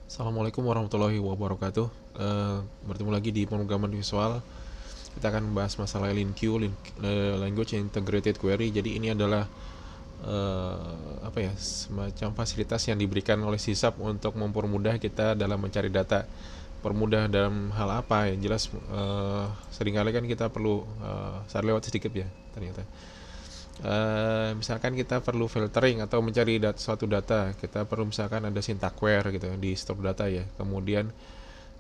Assalamualaikum warahmatullahi wabarakatuh. Bertemu lagi di pemrograman visual. Kita akan membahas masalah LinQ, Language Integrated Query. Jadi ini adalah semacam fasilitas yang diberikan oleh SISAP untuk mempermudah kita dalam mencari data. Permudah dalam hal apa? Yang jelas seringkali kan kita perlu saya lewat sedikit ya ternyata. Misalkan kita perlu filtering atau mencari suatu data, kita perlu misalkan ada syntax query gitu di struktur data ya. Kemudian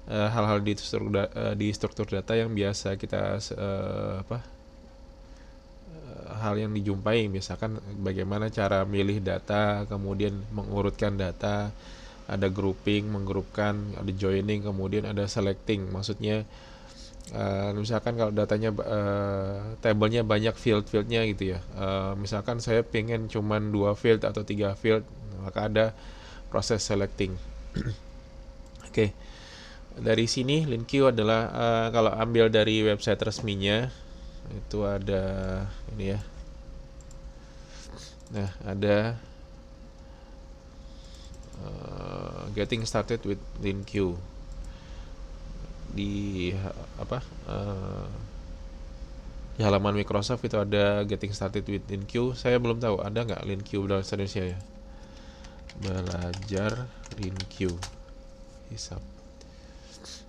hal-hal di struktur data yang biasa kita hal yang dijumpai, misalkan bagaimana cara milih data, kemudian mengurutkan data, ada grouping, menggrupkan, ada joining, kemudian ada selecting. Maksudnya misalkan kalau datanya tabelnya banyak field-fieldnya gitu ya. Misalkan saya pengen cuman 2 field atau 3 field, maka ada proses selecting. Oke, dari sini LinQ adalah kalau ambil dari website resminya itu ada ini ya. Nah, ada getting started with LinQ di apa di halaman Microsoft itu ada getting started with LinQ. Saya belum tahu ada nggak LinQ bahasa Indonesia ya. Belajar LinQ hisap.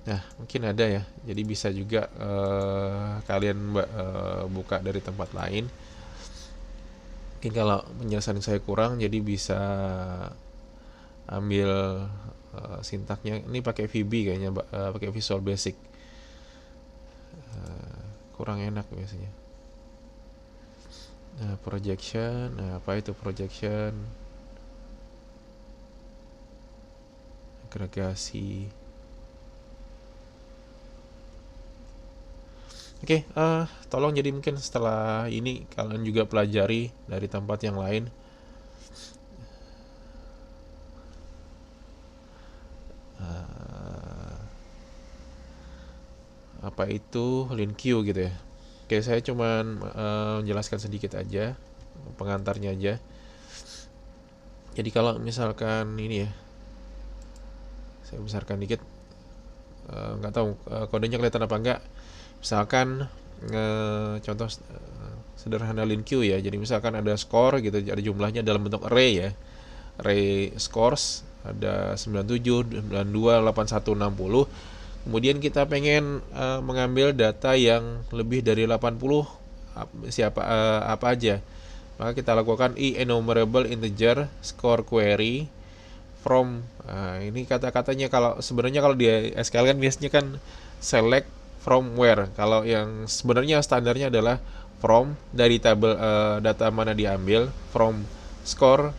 Nah, mungkin ada ya. Jadi bisa juga kalian buka dari tempat lain. Mungkin kalau penjelasan saya kurang, jadi bisa ambil sintaknya. Ini pakai VB kayaknya, pakai Visual Basic. Kurang enak biasanya. Nah, projection. Nah, apa itu projection? Agregasi. Oke, tolong jadi mungkin setelah ini kalian juga pelajari dari tempat yang lain. Apa itu LinQ gitu ya. Oke, saya cuman menjelaskan sedikit aja, pengantarnya aja. Jadi kalau misalkan ini ya, saya besarkan dikit, nggak tahu kodenya kelihatan apa enggak. Misalkan contoh sederhana LinQ ya. Jadi misalkan ada score gitu, ada jumlahnya dalam bentuk array ya. Array scores ada 97, 92, 81, 60. Kemudian kita pengen mengambil data yang lebih dari 80, apa aja. Maka kita lakukan enumerable integer score query from. Ini kata-katanya kalau sebenarnya kalau di SQL kan biasanya kan select from where. Kalau yang sebenarnya standarnya adalah dari tabel data mana diambil, score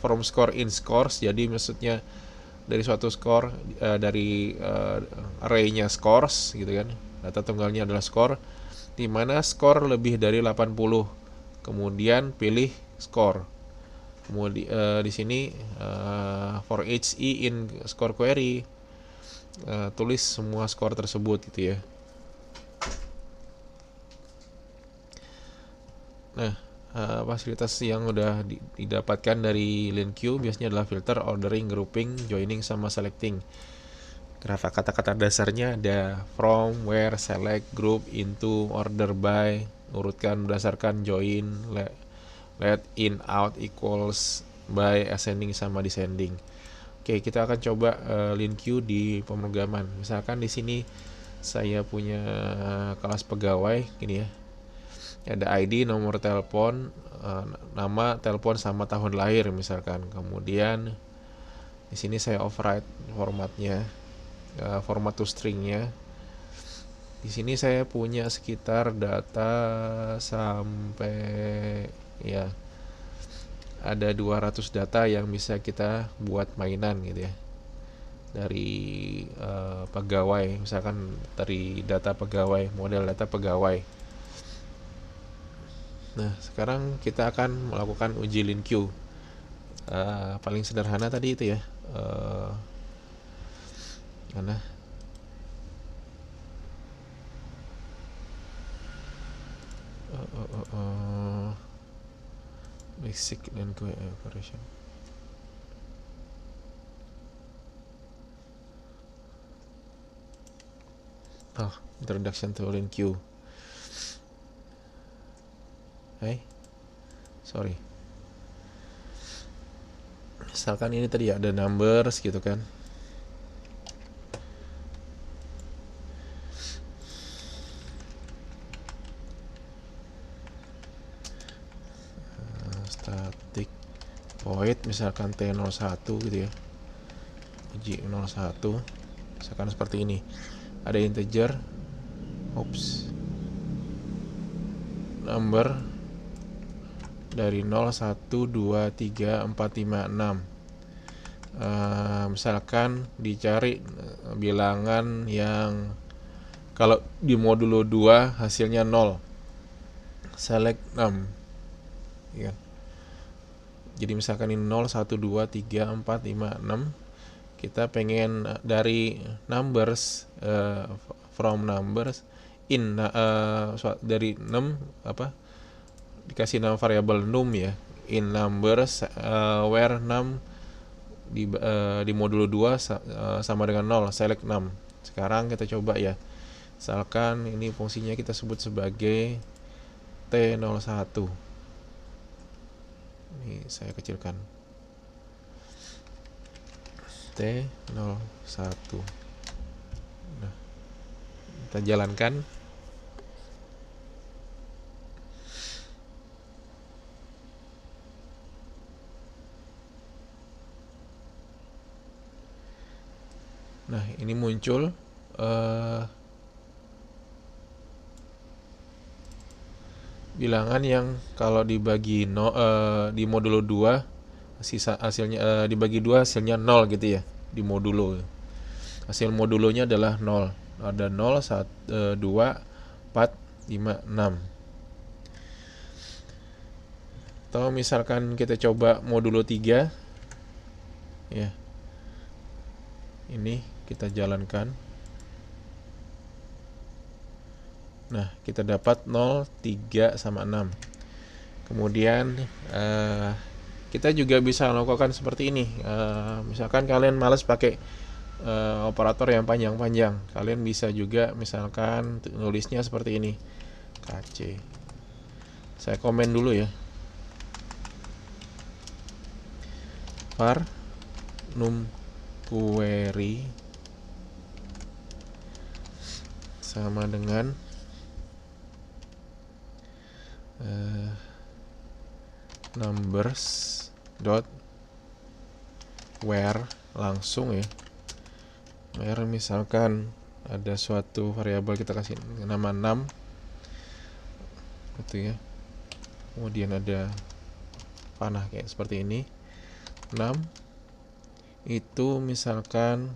from score in scores. Jadi maksudnya dari suatu score, dari array-nya scores gitu kan. Data tunggalnya adalah score, di mana skor lebih dari 80. Kemudian pilih score. Kemudian di sini for each in score query, tulis semua skor tersebut gitu ya. Nah, fasilitas yang udah didapatkan dari LinQ biasanya adalah filter, ordering, grouping, joining, sama selecting. Kata-kata dasarnya ada from, where, select, group, into, order by, urutkan berdasarkan, join, let, in, out, equals, by, ascending, sama descending. Oke, kita akan coba LinQ di pemrograman. Misalkan di sini saya punya kelas pegawai gini ya. Ada ID, nomor telepon, nama, telepon, sama tahun lahir misalkan. Kemudian di sini saya override formatnya, format to stringnya. Di sini saya punya sekitar data sampai ya ada 200 data yang bisa kita buat mainan gitu ya. Dari pegawai, misalkan dari data pegawai, model data pegawai. Nah, sekarang kita akan melakukan uji LinQ. Paling sederhana tadi itu ya. Mana? Basic LinQ operation. Introduction to LinQ. Sorry. Misalkan ini tadi ada numbers gitu kan. Static void misalkan T01 gitu ya. J01 misalkan seperti ini. Ada integer number dari 0, 1, 2, 3, 4, 5, 6. Misalkan dicari bilangan yang kalau di modulo 2 hasilnya 0, select 6 ya. Jadi misalkan ini 0, 1, 2, 3, 4, 5, 6. Kita pengen dari numbers, from numbers in dari 6 dikasih nama variabel num ya, in numbers where 6 di modulo 2 sama dengan 0, select 6. Sekarang kita coba ya. Misalkan ini fungsinya kita sebut sebagai T01. Ini saya kecilkan. T01. Nah, kita jalankan. Nah, ini muncul bilangan yang kalau dibagi di modulo 2 hasilnya dibagi 2 hasilnya 0 gitu ya di modulo. Hasil modulonya adalah 0. Ada 0, 1, 2, 4, 5, 6. Atau misalkan kita coba modulo 3 ya. Ini kita jalankan. Nah, kita dapat 0, 3, sama 6. Kemudian kita juga bisa melakukan seperti ini. Misalkan kalian malas pakai operator yang panjang-panjang, kalian bisa juga misalkan nulisnya seperti ini, KC. Saya komen dulu ya. Var num query sama dengan numbers dot where langsung ya. Where misalkan ada suatu variabel kita kasih nama 6 gitu ya. Kemudian ada panah kayak seperti ini. 6 itu misalkan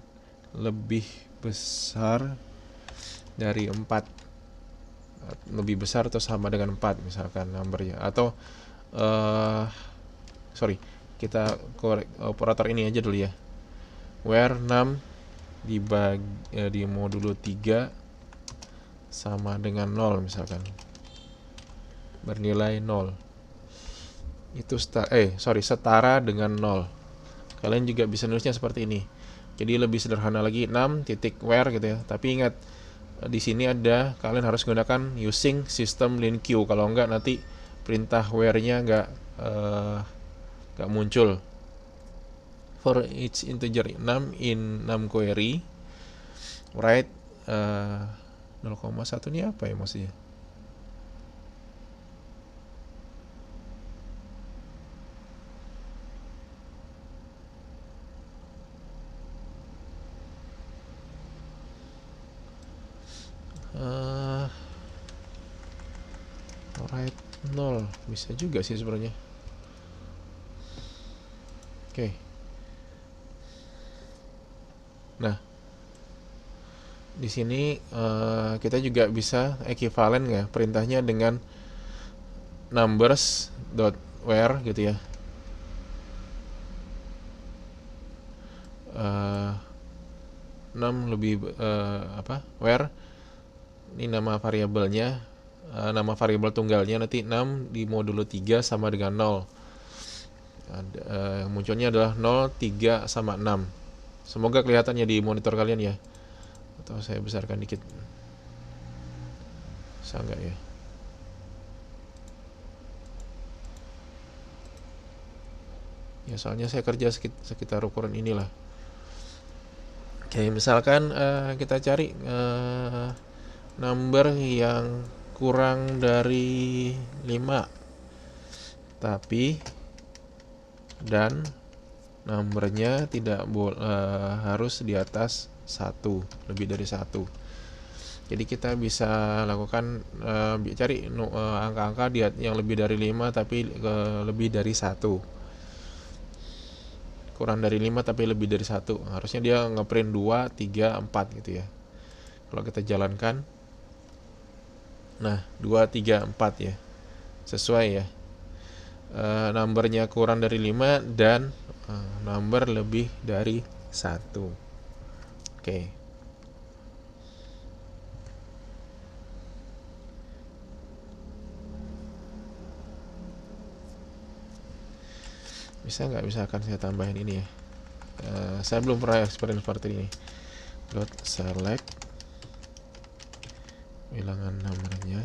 lebih besar dari 4. Lebih besar atau sama dengan 4 misalkan numbernya, atau kita operator ini aja dulu ya, where 6 di modulo 3 sama dengan 0 misalkan, bernilai 0, itu setara dengan 0. Kalian juga bisa nulisnya seperti ini. Jadi lebih sederhana lagi, 6 titik where gitu ya. Tapi ingat, di sini ada kalian harus gunakan using system LinQ. Kalau enggak nanti perintah where-nya enggak muncul. For each integer 6 in 6 query, write 0,1 ini apa ya maksudnya? Write 0 bisa juga sih sebenarnya. Oke. Nah, di sini kita juga bisa ekivalen ya perintahnya dengan numbers dot where gitu ya. 6 lebih where ini nama variabelnya, nama variabel tunggalnya nanti 6 di modulo 3 sama dengan 0. Munculnya adalah 0, 3, sama 6. Semoga kelihatannya di monitor kalian ya. Atau saya besarkan dikit. Bisa nggak ya? Ya soalnya saya kerja sekitar ukuran inilah. Oke, misalkan kita cari number yang kurang dari 5, tapi dan numbernya tidak harus di atas 1, lebih dari 1. Jadi kita bisa lakukan cari angka-angka yang lebih dari 5 tapi lebih dari 1. Kurang dari 5 tapi lebih dari 1. Harusnya dia ngeprint 2, 3, 4 gitu ya. Kalau kita jalankan, nah 2, 3, 4 ya. Sesuai ya. Numbernya kurang dari 5 dan number lebih dari 1. Oke. Bisa nggak misalkan saya tambahin ini ya. Saya belum pernah experience seperti ini. Dot select bilangan nomornya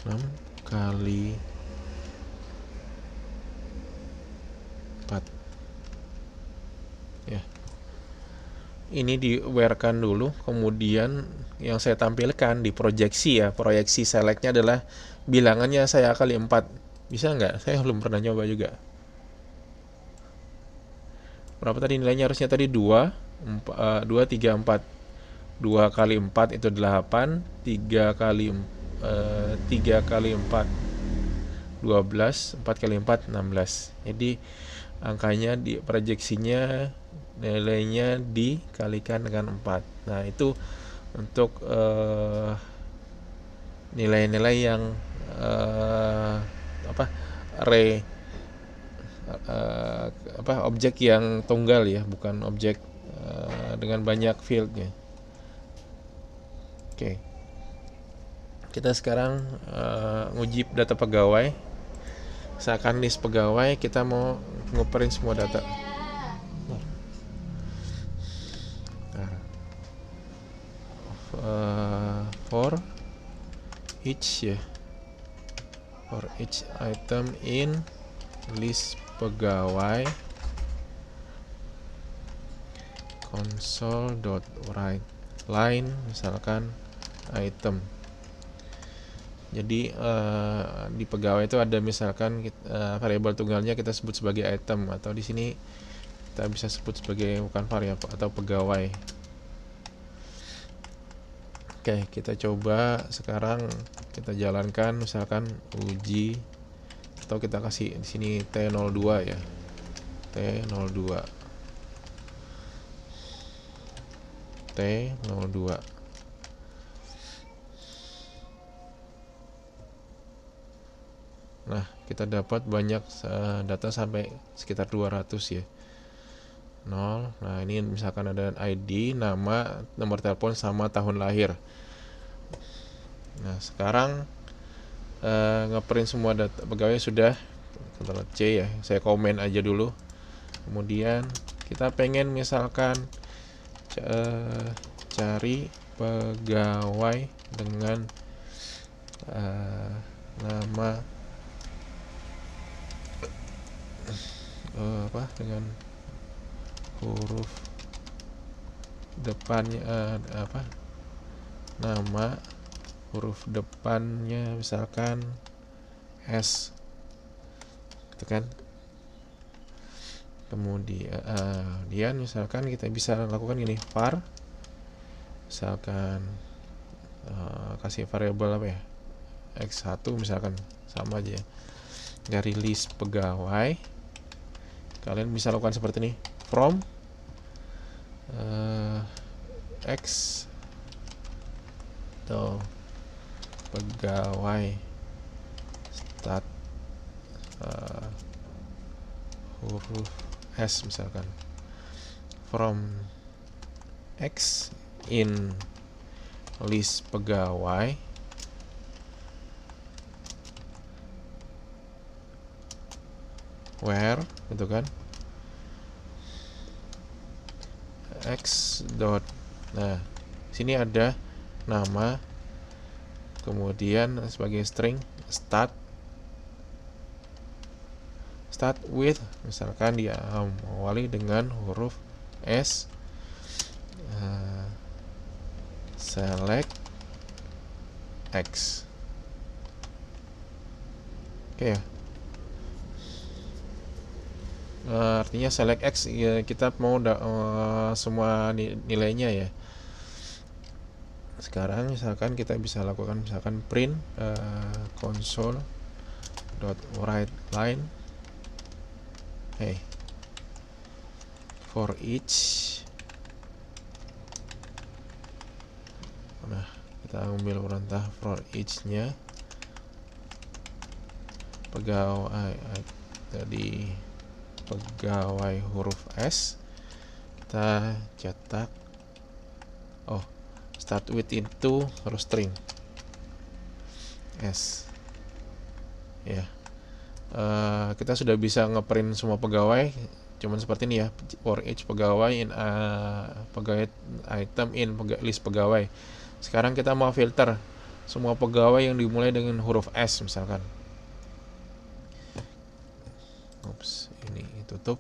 6 kali 4 ya. Ini di where-kan dulu, kemudian yang saya tampilkan di proyeksi ya, proyeksi selectnya adalah bilangannya saya kali 4. Bisa nggak? Saya belum pernah nyoba juga. Berapa tadi nilainya? Harusnya tadi 2, 3, 4. 2 kali 4 itu 8, 3 kali 4 12, 4 kali 4 16. Jadi angkanya di proyeksinya nilainya dikalikan dengan 4. Nah, itu untuk nilai-nilai yang objek yang tunggal ya, bukan objek dengan banyak fieldnya. Oke. Kita sekarang nguji data pegawai. Seakan list pegawai, kita mau ngeprint semua data. For each ya, for each item in list pegawai console.write line misalkan item. Jadi di pegawai itu ada misalkan variabel tunggalnya kita sebut sebagai item, atau di sini kita bisa sebut sebagai bukan variabel atau pegawai. Oke, kita coba sekarang kita jalankan misalkan uji, atau kita kasih di sini T02 ya. T02. T02. Nah, kita dapat banyak data sampai sekitar 200 ya. 0. Nah, ini misalkan ada ID, nama, nomor telepon sama tahun lahir. Nah, sekarang ngeprint semua data pegawai sudah. Ctrl C ya. Saya komen aja dulu. Kemudian kita pengen misalkan cari pegawai dengan nama dengan huruf depannya nama huruf depannya misalkan S gitu kan. Kemudian misalkan kita bisa lakukan ini var misalkan kasih variabel apa ya, x1 misalkan, sama aja dari list pegawai. Kalian bisa lakukan seperti ini, from x atau pegawai start huruf S misalkan, from X in list pegawai where gitu kan, x dot. Nah, sini ada nama, kemudian sebagai string start with, misalkan dia awali dengan huruf S, select X. Oke ya. Artinya select X ya, kita mau semua nilainya ya. Sekarang misalkan kita bisa lakukan misalkan print console.writeLine for each. Nah, kita ambil perintah for each-nya pegawai tadi pegawai huruf S, kita cetak start with itu harus string S ya. Kita sudah bisa ngeprint semua pegawai, cuman seperti ini ya, for each pegawai in pegawai item in list pegawai. Sekarang kita mau filter semua pegawai yang dimulai dengan huruf S misalkan. Ini tutup.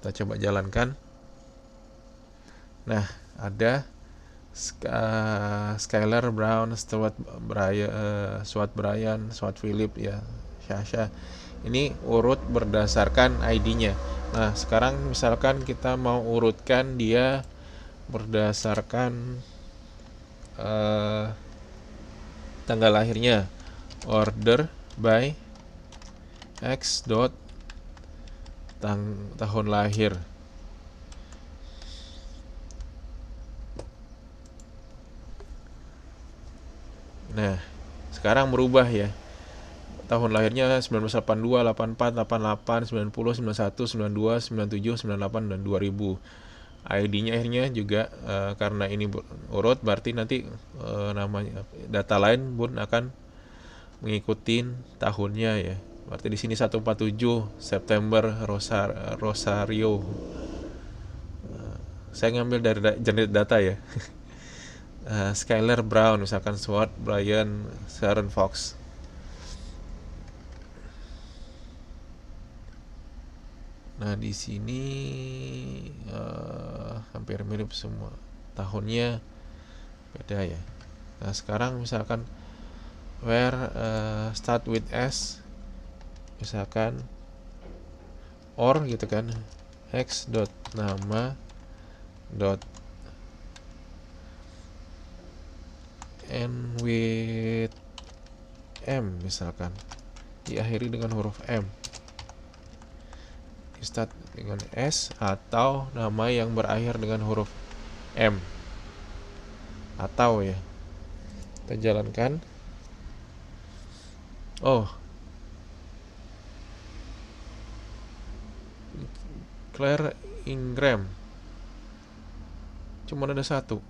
Kita coba jalankan. Nah, ada Skylar Brown, Stuart Brian, Stuart Philip ya, Sasha. Ini urut berdasarkan ID-nya. Nah, sekarang misalkan kita mau urutkan dia berdasarkan tanggal lahirnya, order by X dot tahun lahir. Nah, sekarang berubah ya. Tahun lahirnya 1982, 84, 88, 90, 91, 92, 97, 98 dan 2000. ID-nya akhirnya juga karena ini urut, berarti nanti namanya data lain pun akan mengikuti tahunnya ya. Berarti di sini 147 September Rosario. Saya ngambil dari generate data ya. Skylar Brown misalkan, Stuart Brian, Sharon Fox. Nah, di sini hampir mirip semua. Tahunnya beda ya. Nah, sekarang misalkan where start with S, misalkan or gitu kan, X dot nama dot end with M, misalkan diakhiri dengan huruf M, start dengan S atau nama yang berakhir dengan huruf M, atau ya kita jalankan. Claire Ingram cuma ada satu.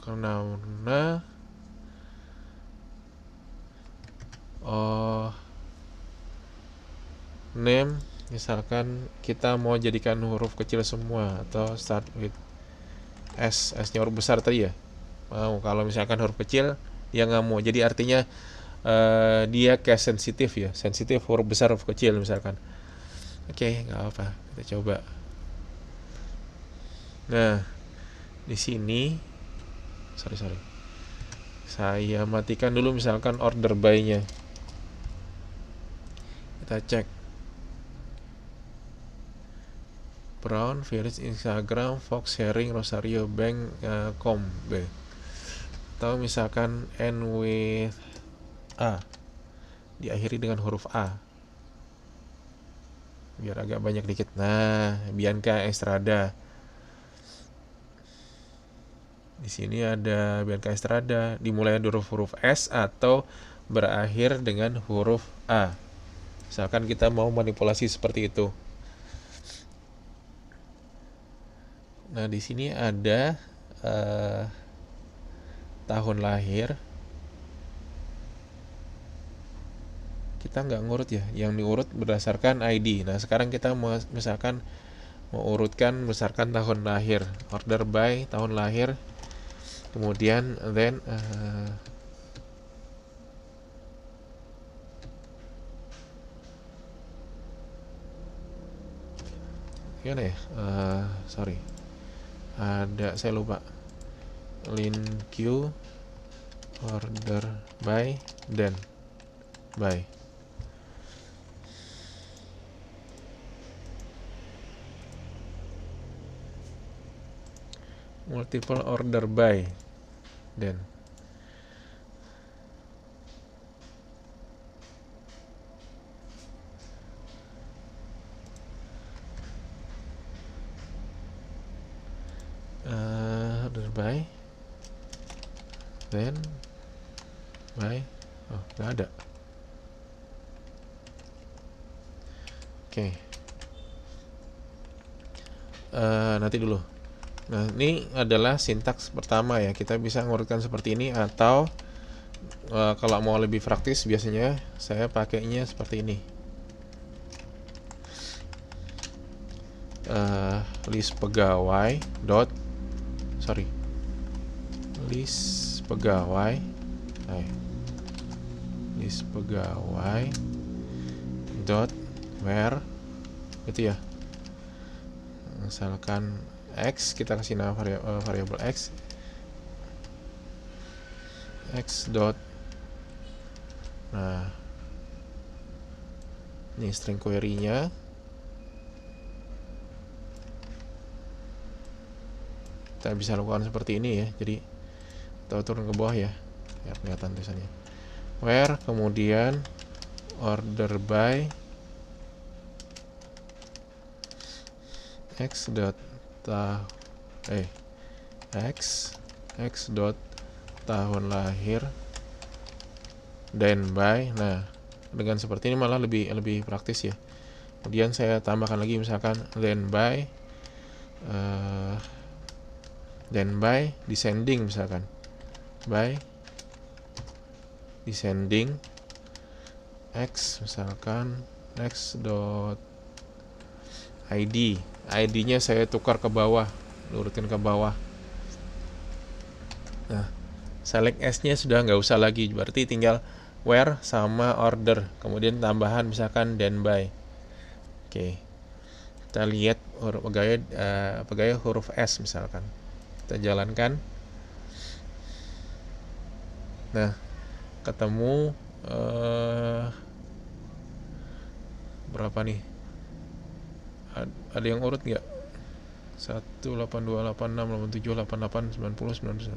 Karena name misalkan kita mau jadikan huruf kecil semua atau start with S-nya huruf besar tadi ya. Kalau misalkan huruf kecil dia nggak mau, jadi artinya dia case sensitif ya, sensitif huruf besar huruf kecil misalkan. Oke, nggak apa, kita coba. Nah, di sini saya matikan dulu misalkan order by-nya. Kita cek Brown, Virus, Instagram, Fox, Sharing, Rosario, Bank, Combe. Atau misalkan end with A, diakhiri dengan huruf A, biar agak banyak dikit. Nah, Bianca Estrada. Di sini ada Bianca Estrada, dimulai dari huruf S atau berakhir dengan huruf A. Misalkan kita mau manipulasi seperti itu. Nah, di sini ada tahun lahir. kita nggak ngurut ya, yang diurut berdasarkan ID. Nah sekarang kita misalkan mau urutkan berdasarkan tahun lahir, order by tahun lahir, kemudian then gimana ya, sorry, ada, saya lupa, lin Q order by then by. Multiple order by then. Order by then by, oh nggak ada. Oke. Nanti dulu. Nah ini adalah sintaks pertama ya, kita bisa ngurutkan seperti ini, atau kalau mau lebih praktis biasanya saya pakainya seperti ini. List pegawai list pegawai dot where gitu ya, misalkan x, kita kasih nama variabel x dot, nah ini string query-nya. Kita bisa lakukan seperti ini ya, jadi kita turun ke bawah ya, biar kelihatan tulisannya. Where, kemudian order by x dot x dot tahun lahir then by. Nah dengan seperti ini malah lebih praktis ya. Kemudian saya tambahkan lagi misalkan then by descending, misalkan by descending x, misalkan x dot id, id-nya saya tukar ke bawah, urutin ke bawah. Nah select s-nya sudah nggak usah lagi, berarti tinggal where sama order, kemudian tambahan misalkan then by. Oke, kita lihat pegawai huruf S misalkan, kita jalankan. Nah ketemu berapa nih, ada yang urut nggak? 1, 8, 2, 8, 6, 8, 7, 8, 8, 90,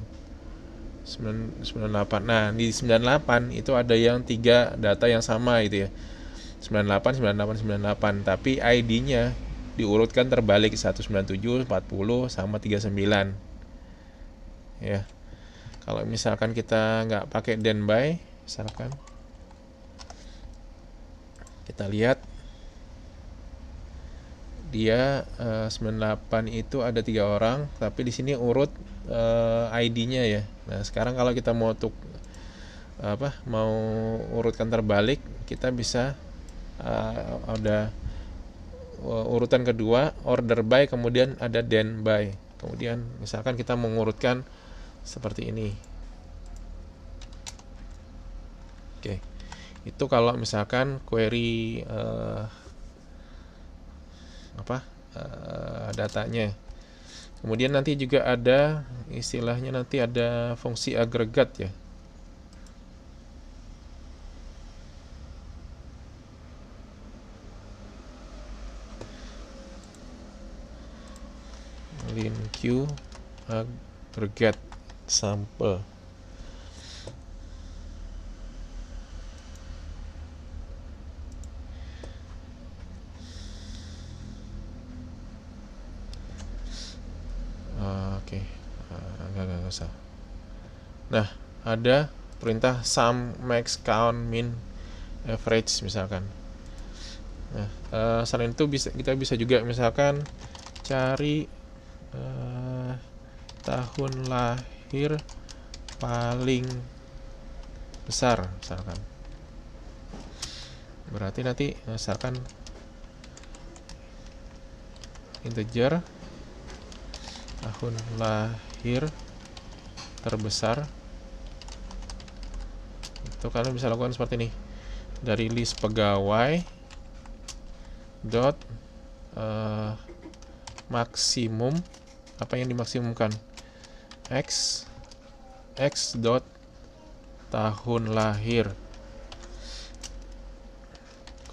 98. Nah di 98 itu ada yang 3 data yang sama gitu ya, 98, 98, 98, tapi ID-nya diurutkan terbalik, 197, 40 sama 39 ya. Kalau misalkan kita nggak pakai then by, misalkan kita lihat dia 98 itu ada 3 orang, tapi di sini urut ID-nya ya. Nah sekarang kalau kita mau mau urutkan terbalik, kita bisa ada urutan kedua order by, kemudian ada then by, kemudian misalkan kita mengurutkan seperti ini. Oke, itu kalau misalkan query datanya. Kemudian nanti juga ada istilahnya, nanti ada fungsi agregat ya. Lin Q agregat sampel. Oke, nggak usah. Nah ada perintah sum, max, count, min, average misalkan. Nah selain itu kita bisa juga misalkan cari tahun lahir paling besar misalkan. Berarti nanti misalkan integer tahun lahir terbesar, itu kalian bisa lakukan seperti ini. Dari list pegawai dot maksimum, apa yang dimaksimumkan, x dot tahun lahir,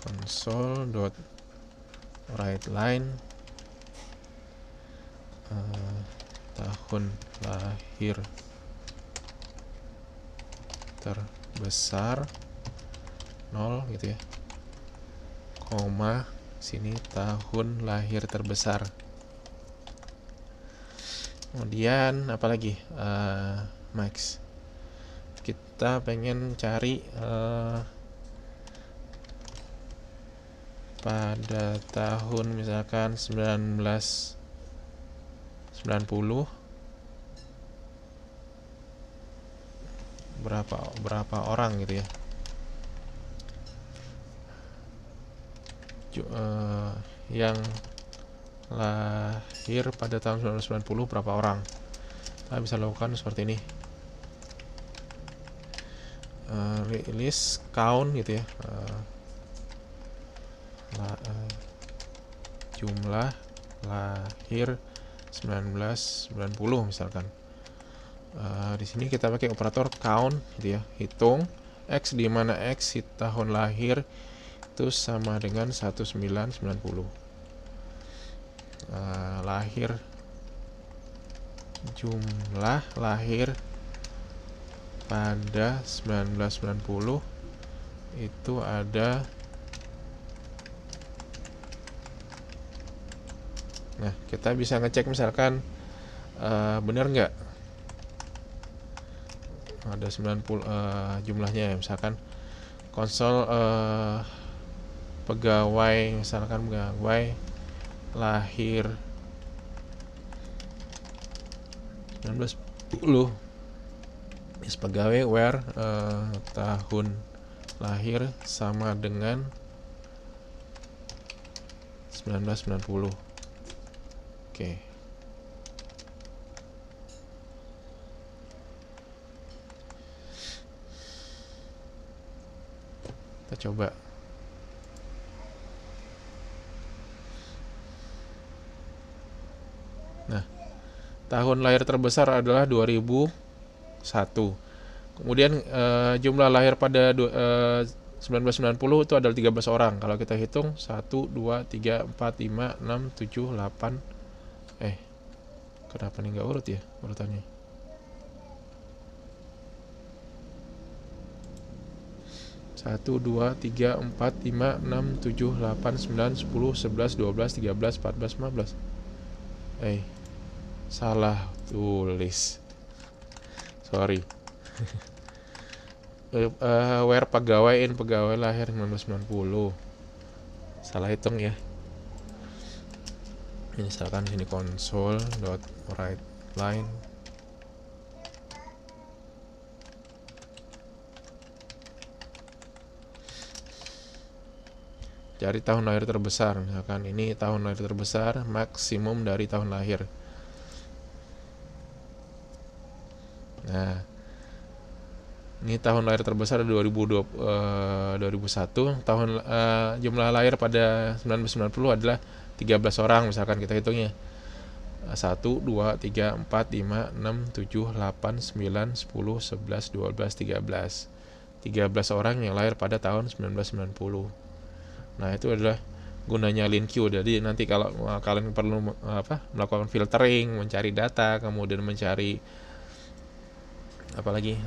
console dot write line tahun lahir terbesar 0 gitu ya, koma sini tahun lahir terbesar. Kemudian apalagi max, kita pengen cari pada tahun misalkan 1990 berapa orang gitu ya. Yang lahir pada tahun 1990 berapa orang. Kita bisa lakukan seperti ini, list count gitu ya, jumlah lahir 1990 misalkan. Di sini kita pakai operator count gitu ya, hitung x, di mana x tahun lahir itu sama dengan 1990. Lahir, jumlah lahir pada 1990 itu ada. Nah, kita bisa ngecek misalkan benar nggak ada 90 jumlahnya ya. Misalkan konsol pegawai, misalkan pegawai lahir 1990, pegawai where tahun lahir sama dengan 1990. Oke. Kita coba. Nah, tahun lahir terbesar adalah 2001. Kemudian jumlah lahir pada 1990 itu adalah 13 orang. Kalau kita hitung 1, 2, 3, 4, 5, 6, 7, 8. Kenapa nih nggak urut ya urutannya? 1, 2, 3, 4, 5, 6, 7, 8, 9, 10, 11, 12, 13, 14, 15. Salah tulis. Sorry. Where pegawai in pegawai lahir 1990. Salah hitung ya. Misalkan sini console dot write line cari tahun lahir terbesar. Misalkan ini tahun lahir terbesar maksimum dari tahun lahir. Nah, ini tahun lahir terbesar 2001. Tahun jumlah lahir pada 1990 adalah 13 orang misalkan kita hitungnya. 1, 2, 3, 4, 5, 6, 7, 8, 9, 10, 11, 12, 13. 13 orang yang lahir pada tahun 1990. Nah, itu adalah gunanya LinQ. Jadi nanti kalau kalian perlu melakukan filtering, mencari data, kemudian mencari apalagi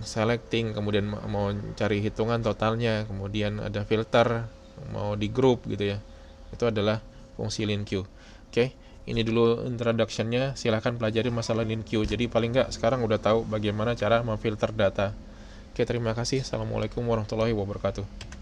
selecting, kemudian mau cari hitungan totalnya, kemudian ada filter, mau di group gitu ya. Itu adalah fungsi LinQ. Oke, ini dulu introduction-nya. Silahkan pelajari masalah LinQ. Jadi paling nggak sekarang udah tahu bagaimana cara memfilter data. Oke, terima kasih. Assalamualaikum warahmatullahi wabarakatuh.